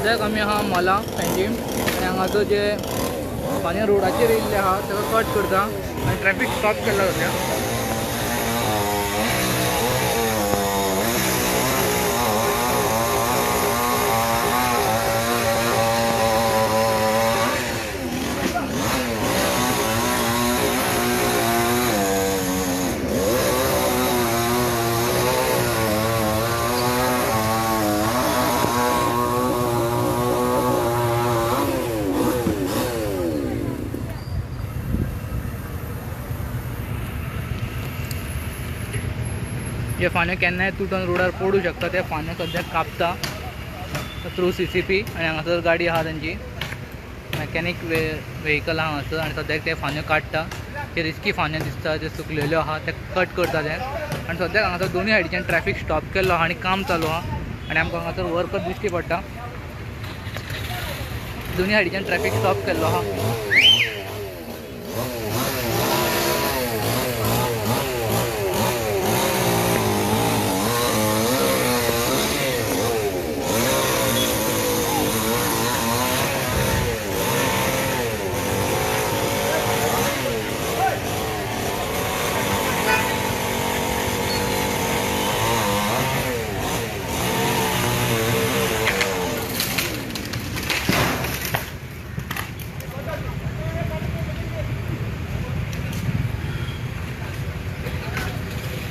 सद्याक आमी आहा मला पेंजीम आनी हांगाचो जे फाल्यां रोडाचेर येयल्ले आहा ताका कट करता आनी ट्रॅफिक स्टॉप केला सद्या. जे फाण्यां केन्नाय तुटून रोडार पडू शकता ते फाण्यां सद्याक कापता थ्रू CCP आनी हांगासर गाडी आहा तेंची मॅकॅनीक व्हेकल आहा हांगासर आनी सद्याक ते फाण्यां काडटा. ते रिस्की फाण्यां दिसता जे सुकलेल्यो आहा ते कट करता ते आनी सद्याक हांगासर दोनूय सायडीच्यान ट्रॅफिक स्टॉप केल्लो आहा आनी काम चालू आहा आनी आमकां हांगासर वर्कर दिश्टी पडटा. दोनूय सायडीच्यान ट्रॅफिक स्टॉप केल्लो आहा.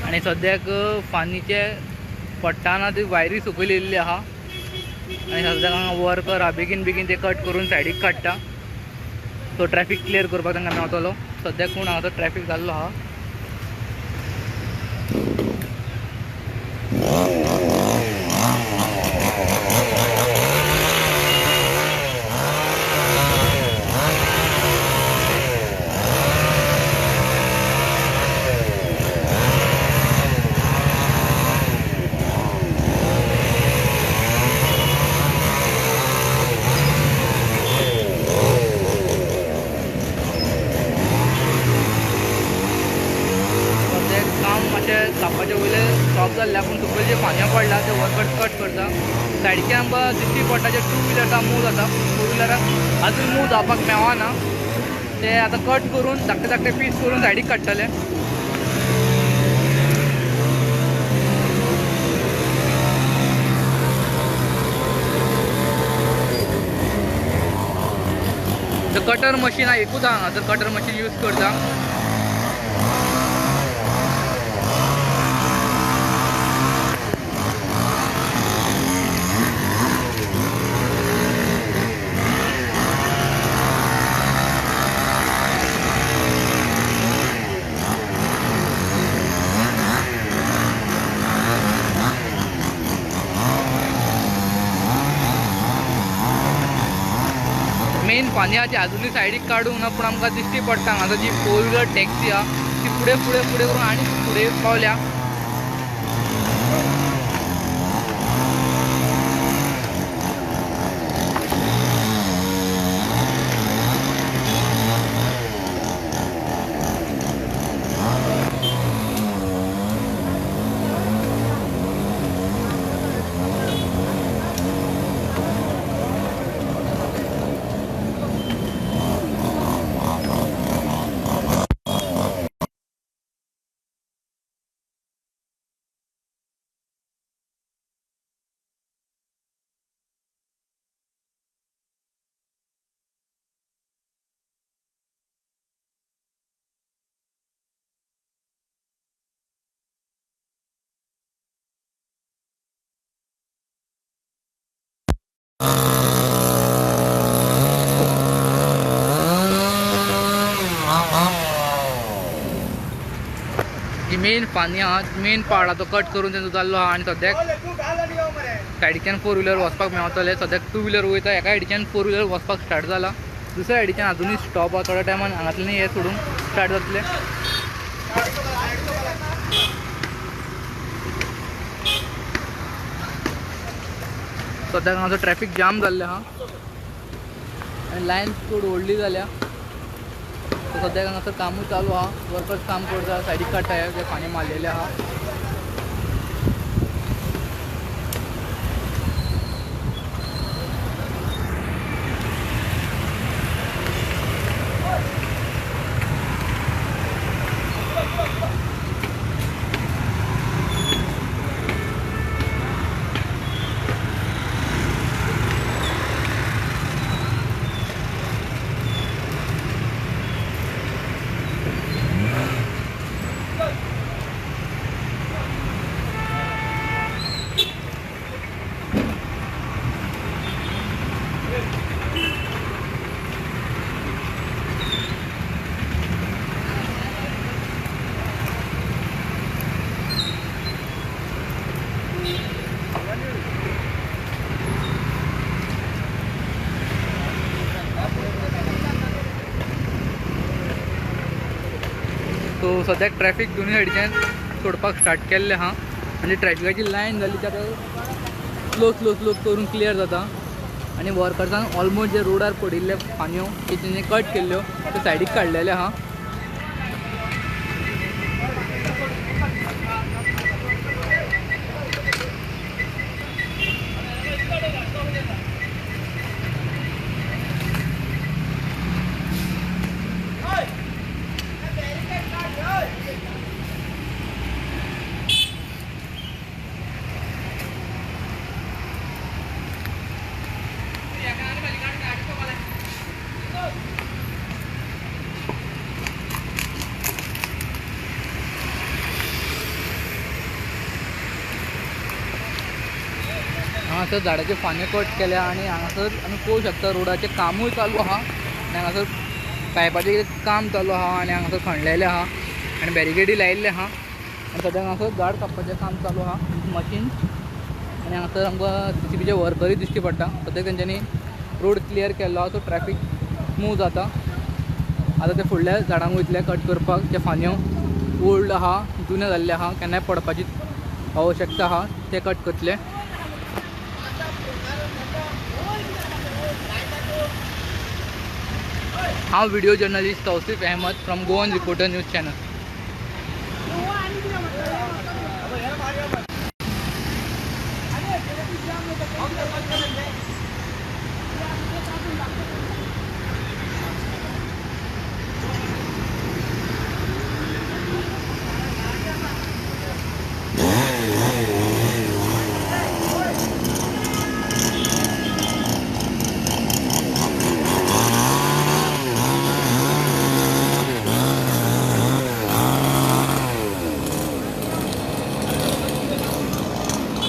आनी सद्याक फानीचे पडटाना ती वायरी सुकयलेली आहा आनी सद्याक हांगा वर्कर आहा बेगीन बेगीन ते कट करून सायडीक काडटा. सो ट्रॅफिक क्लियर करपाक तांकां मेवतलो. सद्याक पूण हांगासर ट्रॅफिक जाल्लो आहा. कापाचे वयले स्टॉप जाल्ले पूण सकयल जे फाण्यां पडला ते वर्कर्स कट करता. सायडीच्यान आमकां दिश्टी पडटा जे 2 व्हिलर्सां मूव जाता. 4 व्हिलराक आजून मूव जावपाक मेळना ते आतां कट करून धाकटे धाकटे पीस करून सायडीक काडटले. कटर मशीन एकूच हांगासर कटर मशीन यूज करता. मेन फाण्याचे अजूनही सायडीक काडूंक ना पूण आमकां दिश्टी पडटा हांगासर जी 4 व्हिलर टॅक्सी आहा ती फुडें फुडें फुडें करून आनी फुडें पावल्या. जी मेन फानी आहा मेन पार्ट आहा तो कट करून तेंचो जाल्लो आहा आनी सद्याक सायडीच्यान 4 व्हिलर वचपाक मेवतले. सद्याक 2 व्हिलर वयता एका सायडीच्यान 4 व्हिलर वचपाक स्टार्ट जाला. दुसऱ्या सायडीच्यान अजूनय स्टॉप आहा. थोड्या टायमान हांगातल्यान हे सोडून स्टार्ट जातले. सद्याक हांगासर ट्रॅफिक जाम जाल्ले आहा आनी लायन चड व्हडली जाल्या. सद्याक हांगासर कामूय चालू आहा. वर्कर्स काम करता सायडीक काडटा जे फाणी मारलेले आहा. सो सद्याक ट्रॅफिक दोनूय सायडीच्यान सोडपाक स्टार्ट केल्लें आहा म्हणजे ट्रॅफिकाची लायन जाली ताका स्लो स्लो स्लो करून क्लियर जाता आनी वर्कर्सान ऑलमोस्ट जे रोडार पडिल्ले फांन्यो तेंच्यांनी कट केल्ल्यो त्यो सायडीक काडलेले आहा. हांगासर झाडाचे फांन्यो कट केल्या आनी हांगासर आमी पळोवंक शकता रोडाचें कामूय चालू आहा आनी हांगासर पायपाचें काम चालू आहा आनी हांगासर खणलेलें आहा आनी बॅरिकेडी लायिल्ले आहा आनी सद्याक हांगासर झाड कापपाचें काम चालू आहा मशीन आनी हांगासर आमकां CCBचे वर्करूय दिश्टी पडटा. सद्याक तेंच्यांनी रोड क्लियर केल्लो आहा सो ट्रॅफिक मूव जाता. आतां ते फुडल्या झाडांक वयतले कट करपाक जे फांन्यो ओल्ड आहा जुने जाल्ले आहा केन्नाय पडपाची आवश्यकता आहा ते कट करतले. हांव video journalist Tausif Ahmed from Goan reporter news channel.